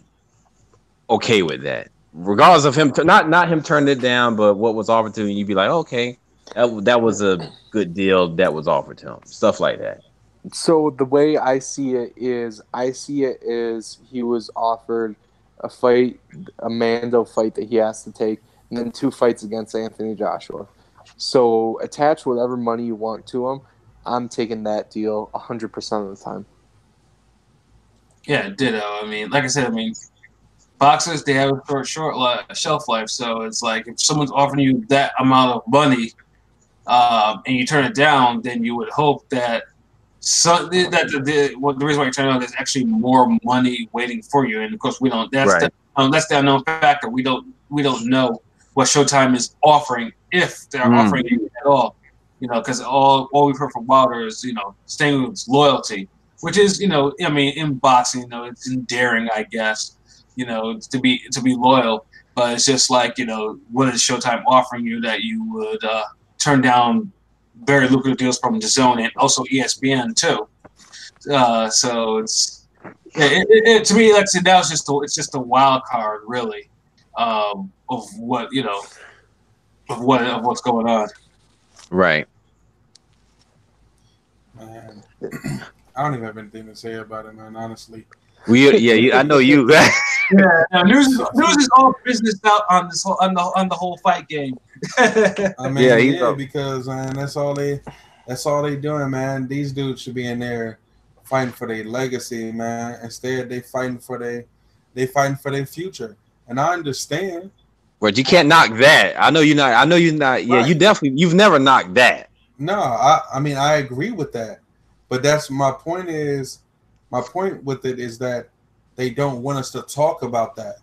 okay with that? Regardless of him, not him turning it down, but what was offered to him, you'd be like, okay, that was a good deal that was offered to him. Stuff like that. So the way I see it is he was offered a fight, a Mando fight that he has to take, and then 2 fights against Anthony Joshua. So attach whatever money you want to him. I'm taking that deal 100% of the time. Yeah, ditto. I mean, like I said, boxers, they have a short shelf life. So it's like if someone's offering you that amount of money and you turn it down, then you would hope that the reason why you're turning it down is actually more money waiting for you. And of course, we don't. That's the unknown factor. We don't know what Showtime is offering, if they're offering it at all, because all we've heard from Wilder is, staying with loyalty, which is, in boxing, it's endearing, I guess, to be loyal, but it's just like, what is Showtime offering you that you would turn down very lucrative deals from DAZN and also ESPN too. So it's to me, like I said, now it's just a wild card, really, of what of what's going on. Right. I don't even have anything to say about it, man. Honestly. I know you. Yeah, no, news is all business out on this whole on the whole fight game. I mean, Yeah, yeah, because man, that's all they doing, man. These dudes should be in there fighting for their legacy, man. Instead, they fighting for their future. And I understand. But you can't knock that. I know you're not. I know you're not. Yeah, Right. you've never knocked that. No, I mean I agree with that. But that's my point is my point with it is that they don't want us to talk about that.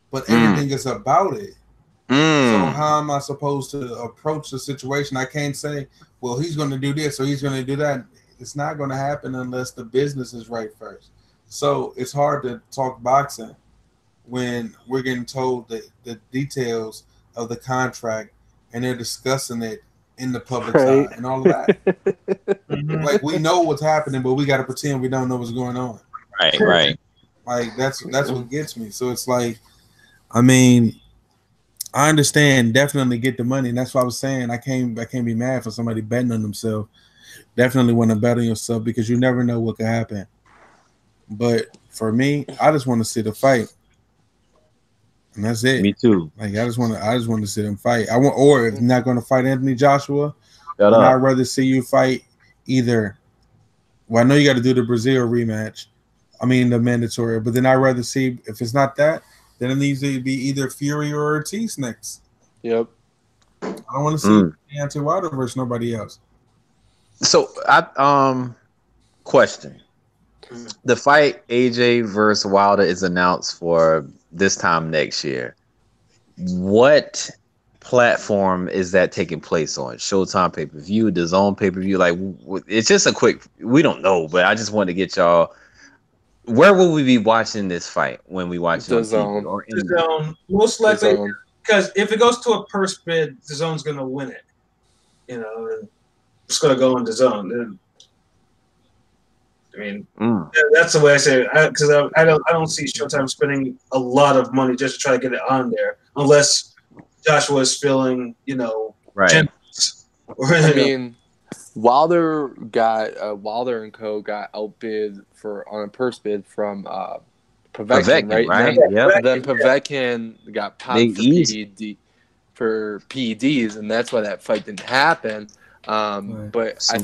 But everything is about it. So how am I supposed to approach the situation? I can't say, well, he's going to do this or he's going to do that. It's not going to happen unless the business is right first. So it's hard to talk boxing when we're getting told the details of the contract and they're discussing it in the public eye and all of that. Like we know what's happening, but we got to pretend we don't know what's going on. Right. Like that's what gets me. So it's like, I mean, I understand, definitely get the money, and that's what I was saying. I can't be mad for somebody betting on themselves. Definitely want to bet on yourself because you never know what could happen. But for me, I just want to see the fight, and that's it. Me too. Like I just want to see them fight. I want, or if you're not going to fight Anthony Joshua, Shut then up. I'd rather see you fight either. Well, I know you got to do the Brazil rematch. I mean the mandatory, but then I'd rather see if it's not that. Then it needs to be either Fury or Ortiz next. Yep. I don't want to see Deontay Wilder versus nobody else. So question. The fight AJ versus Wilder is announced for this time next year. What platform is that taking place on? Showtime pay-per-view, DAZN pay-per-view? Like it's just a quick, we don't know, but I just wanted to get y'all. Where will we be watching this fight when we watch it on TV or in DAZN, most likely, because if it goes to a purse bid, DAZN's going to win it. You know, and it's going to go on DAZN. I mean, that's the way I say it. Because I don't see Showtime spending a lot of money just to try to get it on there, unless Joshua is feeling, generous. I mean, Wilder and Co got outbid on a purse bid from Povetkin, right? Then Povetkin got popped for PEDs, and that's why that fight didn't happen. But I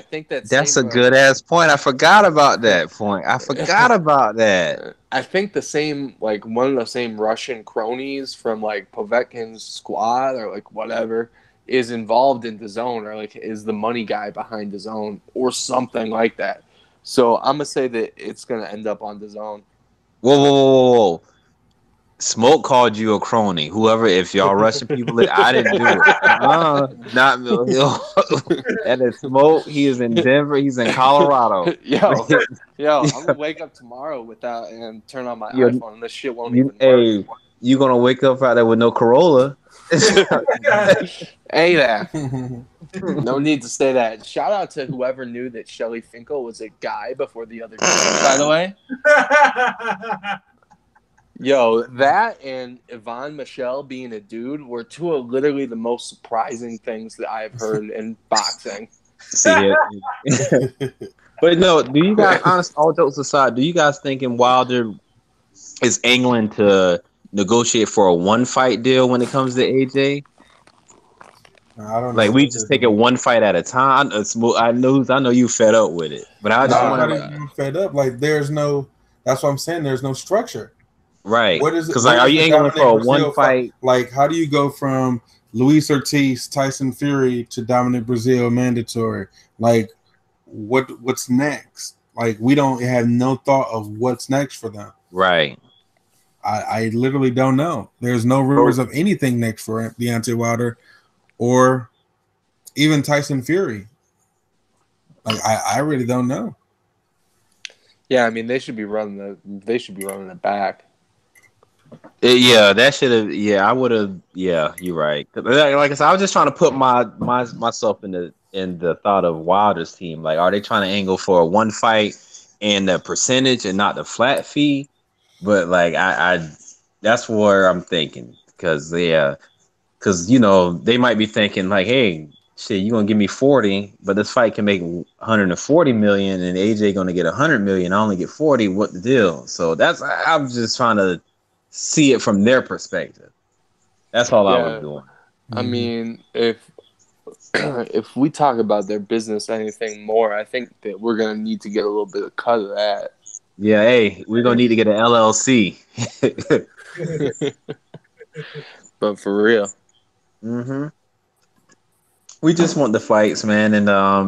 think that's a good ass point. I forgot about that point. I think the same, like one of the same Russian cronies from like Povetkin's squad or like whatever is involved in DAZN or like is the money guy behind DAZN or something like that. So I'm gonna say that it's gonna end up on DAZN. Whoa. Smoke called you a crony. Whoever, if y'all Russian people, I didn't do it. Not me. And it's Smoke. He is in Denver. He's in Colorado. Yo, I'm gonna wake up tomorrow and turn on my iPhone, and this shit won't even work. You gonna wake up out there with no Corolla? Hey there. No need to say that. Shout out to whoever knew that Shelly Finkel was a guy before the other day, by the way. Yo, that and Yvonne Michelle being a dude were two of literally the most surprising things that I've heard in boxing. But no, do you guys, honest, all jokes aside, do you guys thinking Wilder is angling to negotiate for a one-fight deal when it comes to AJ? I don't know. Like we just take it one fight at a time. I know you fed up with it, but I just want to fed up. Like there's no. That's what I'm saying. There's no structure. Right. What is it? Because like, are you angling for a one fight? Like, how do you go from Luis Ortiz, Tyson Fury to Dominic Brazil mandatory? Like, what's next? Like, we don't have no thought of what's next for them. Right. I literally don't know. There's no rumors of anything next for Deontay Wilder or even Tyson Fury. Like, I really don't know. Yeah, I mean, they should be running it back. Yeah, that should have. Yeah, I would have. Yeah, you're right. Like I said, I was just trying to put myself in the thought of Wilder's team. Like, are they trying to angle for a one fight and the percentage and not the flat fee? But like, I that's where I'm thinking because they might be thinking like, hey, shit, you gonna give me 40, but this fight can make 140 million, and AJ gonna get 100 million. I only get 40. What the deal? So I'm just trying to see it from their perspective. That's all I was Yeah. doing. I mean, if we talk about their business anything more, I think that we're gonna need to get a little bit of cut of that. Yeah, hey, we're gonna need to get an LLC. But for real. Mm-hmm. We just want the fights, man, and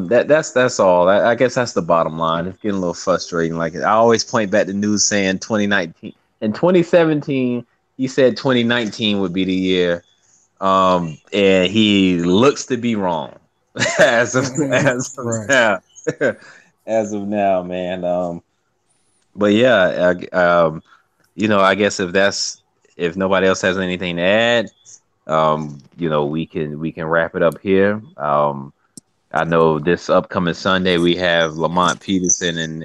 that's all. I guess that's the bottom line. It's getting a little frustrating. Like I always point back to news saying 2019 and 2017. He said 2019 would be the year, and he looks to be wrong as of Right. now. As of now, man. But yeah, I guess if nobody else has anything to add, we can wrap it up here. I know this upcoming Sunday we have Lamont Peterson and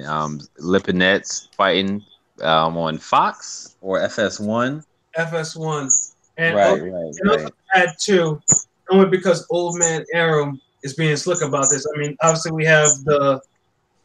Lipinets fighting on Fox or FS1. FS1. And Right. also add too, only because Old Man Arum is being slick about this. I mean, obviously we have the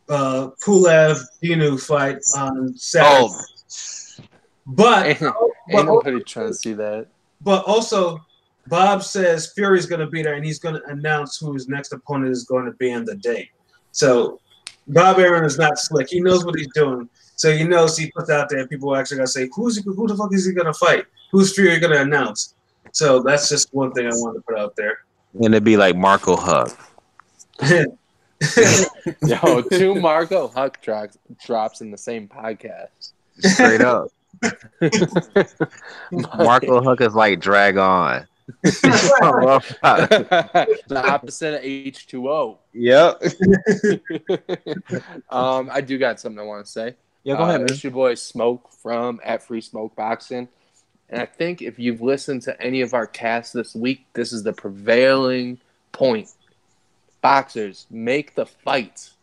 Pulev Dinu fight on Saturday. Oh, but Ain't nobody trying to see that. But also, Bob says Fury's going to be there, and he's going to announce who his next opponent is going to be on the date. So Bob Arum is not slick. He knows what he's doing. So he knows he puts out there, people are actually going to say, who the fuck is he going to fight? Who's Fury going to announce? So that's just one thing I wanted to put out there. and it'd be like Marco Huck. Yo, 2 Marco Huck drops in the same podcast. Straight up. Marco Huck is like Drag On. The opposite of H2O. Yep. I do got something I want to say. Yeah, go ahead, man. It's your boy Smoke from @FreeSmokeBoxing. And I think if you've listened to any of our casts this week, this is the prevailing point. Boxers, make the fights.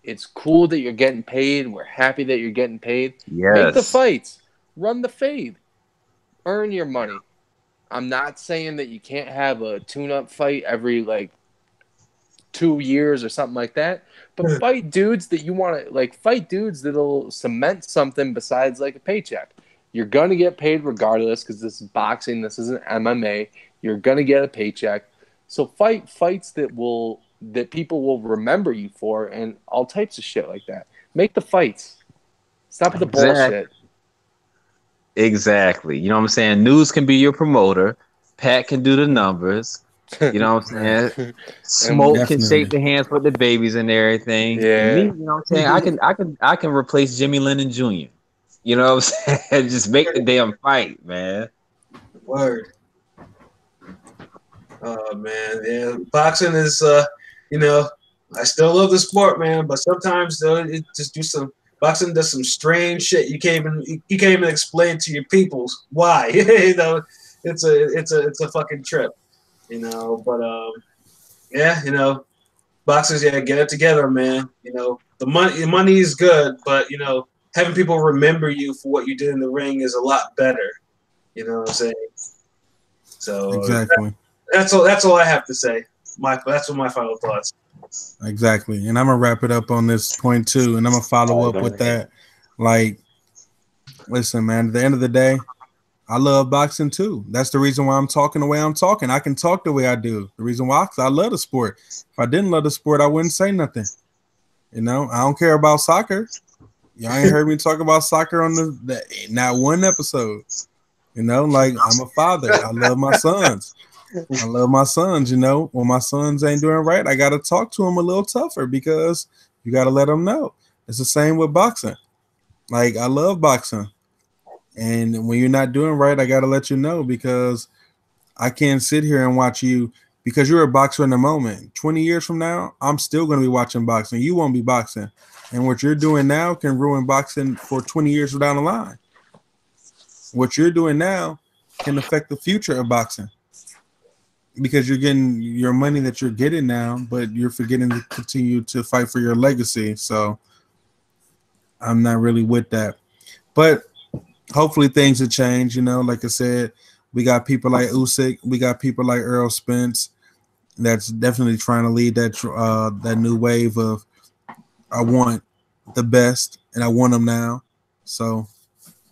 It's cool that you're getting paid. We're happy that you're getting paid. Yes. Make the fights. Run the fade. Earn your money. I'm not saying that you can't have a tune-up fight every, 2 years or something like that. But fight dudes that you want to, fight dudes that'll cement something besides, a paycheck. You're going to get paid regardless because this is boxing. This isn't MMA. You're going to get a paycheck. So fight fights that people will remember you for and all types of shit like that. Make the fights. Stop with the bullshit. Exactly. You know what I'm saying? News can be your promoter. Pat can do the numbers. You know what I'm saying? Smoke can shake the hands with the babies and everything. Yeah. Me, you know what I'm saying? I can replace Jimmy Lennon Jr. You know what I'm saying? Just make the damn fight, man. Word. Oh man, yeah. Boxing is I still love the sport, man, but sometimes it just boxing does some strange shit. You can't even explain to your peoples why. It's a fucking trip. But boxers, get it together, man. The money is good, but having people remember you for what you did in the ring is a lot better. You know what I'm saying? So exactly. That's all I have to say. That's what my final thoughts. Exactly. And I'm gonna wrap it up on this point too, and I'm gonna follow up with that. Listen, man, at the end of the day, I love boxing too. That's the reason why I'm talking the way I'm talking. I can talk the way I do. The reason why, because I love the sport. If I didn't love the sport, I wouldn't say nothing. I don't care about soccer. Y'all ain't heard me talk about soccer on not one episode. I'm a father. I love my sons. When my sons ain't doing right, I got to talk to them a little tougher because you got to let them know. It's the same with boxing. I love boxing. And when you're not doing right, I got to let you know because I can't sit here and watch you because you're a boxer in the moment. 20 years from now, I'm still going to be watching boxing. You won't be boxing. And what you're doing now can ruin boxing for 20 years down the line. What you're doing now can affect the future of boxing because you're getting your money that you're getting now, but you're forgetting to continue to fight for your legacy. So I'm not really with that. But hopefully things will change. Like I said, we got people like Usyk. We got people like Earl Spence. that's definitely trying to lead that that new wave of I want the best and I want them now. So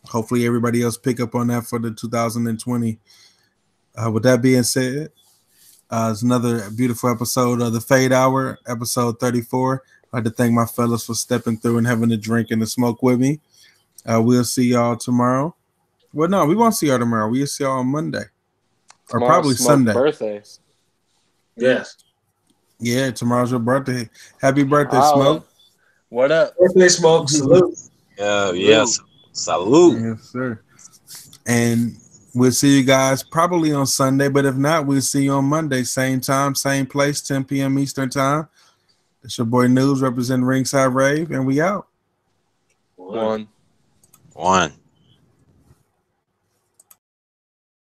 hopefully everybody else pick up on that for the 2020. With that being said, it's another beautiful episode of the Fade Hour, episode 34. I'd like to thank my fellas for stepping through and having a drink and a smoke with me. We'll see y'all tomorrow. Well, no, we won't see y'all tomorrow. We'll see y'all on Monday. Or probably Sunday. Birthdays. Yes. Yeah, tomorrow's your birthday. Happy birthday, Smoke. What up? Birthday, Smoke. Salute. Yes. Salute. Yes, sir. And we'll see you guys probably on Sunday, but if not, we'll see you on Monday. Same time, same place, 10 p.m. Eastern time. It's your boy News representing Ringside Rave, and we out. One.